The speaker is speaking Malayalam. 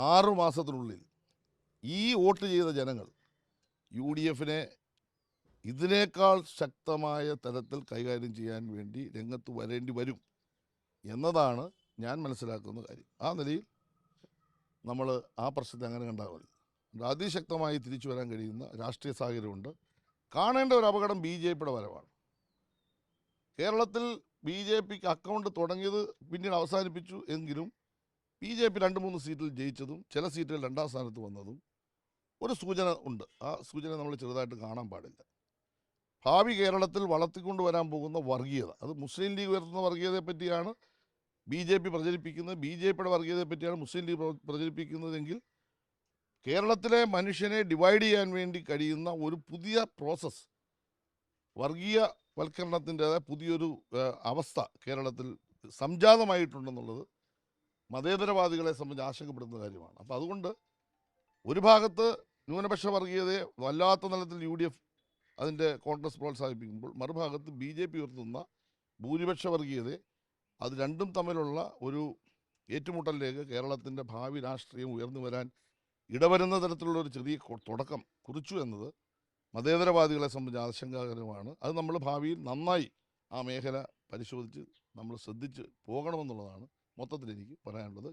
6 മാസത്തിനുള്ളിൽ ഈ വോട്ട് ചെയ്ത ജനങ്ങൾ UDF ഇതിനേക്കാൾ ശക്തമായ തരത്തിൽ കൈകാര്യം ചെയ്യാൻ വേണ്ടി രംഗത്ത് വരേണ്ടി വരും എന്നതാണ് ഞാൻ മനസ്സിലാക്കുന്ന കാര്യം. ആ നിലയിൽ നമ്മൾ ആ പ്രശ്നത്തെ അങ്ങനെ കണ്ടാൽ മതി. അതിശക്തമായി തിരിച്ചു വരാൻ കഴിയുന്ന രാഷ്ട്രീയ സാഹചര്യമുണ്ട്. കാണേണ്ട ഒരു അപകടം BJPയുടെ വരവാണ്. കേരളത്തിൽ BJPക്ക് അക്കൗണ്ട് തുടങ്ങിയത് പിന്നീട് അവസാനിപ്പിച്ചു എങ്കിലും BJP 2-3 സീറ്റിൽ ജയിച്ചതും ചില സീറ്റുകൾ 2ാം സ്ഥാനത്ത് വന്നതും ഒരു സൂചന ഉണ്ട്. ആ സൂചന നമ്മൾ ചെറുതായിട്ട് കാണാൻ പാടില്ല. ഭാവി കേരളത്തിൽ വളർത്തിക്കൊണ്ടുവരാൻ പോകുന്ന വർഗീയത, അത് മുസ്ലിം ലീഗ് ഉയർത്തുന്ന വർഗീയതയെ പറ്റിയാണ് BJP പ്രചരിപ്പിക്കുന്നത്, BJPയുടെ വർഗീയതയെ പറ്റിയാണ് മുസ്ലിം ലീഗ് പ്രചരിപ്പിക്കുന്നതെങ്കിൽ കേരളത്തിലെ മനുഷ്യനെ ഡിവൈഡ് ചെയ്യാൻ വേണ്ടി കഴിയുന്ന ഒരു പുതിയ പ്രോസസ്സ്, വർഗീയവൽക്കരണത്തിൻ്റെതായ പുതിയൊരു അവസ്ഥ കേരളത്തിൽ സംജാതമായിട്ടുണ്ടെന്നുള്ളത് മതേതരവാദികളെ സംബന്ധിച്ച് ആശങ്കപ്പെടുന്ന കാര്യമാണ്. അപ്പോൾ അതുകൊണ്ട് ഒരു ഭാഗത്ത് ന്യൂനപക്ഷ വർഗീയതയെ വല്ലാത്ത തലത്തിൽ UDF അതിൻ്റെ കോൺഗ്രസ് പ്രോത്സാഹിപ്പിക്കുമ്പോൾ മറുഭാഗത്ത് BJP ഉയർത്തുന്ന ഭൂരിപക്ഷ വർഗീയതയെ, അത് രണ്ടും തമ്മിലുള്ള ഒരു ഏറ്റുമുട്ടലിലേക്ക് കേരളത്തിൻ്റെ ഭാവി രാഷ്ട്രീയം ഉയർന്നു വരാൻ ഇടവരുന്ന തരത്തിലുള്ള ഒരു ചെറിയ തുടക്കം കുറിച്ചു എന്നത് മതേതരവാദികളെ സംബന്ധിച്ച് ആശങ്കാകരമാണ്. അത് നമ്മൾ ഭാവിയിൽ നന്നായി ആ മേഖല പരിശോധിച്ച് നമ്മൾ ശ്രദ്ധിച്ച് പോകണമെന്നുള്ളതാണ് മൊത്തത്തിൽ എനിക്ക് പറയാനുള്ളത്.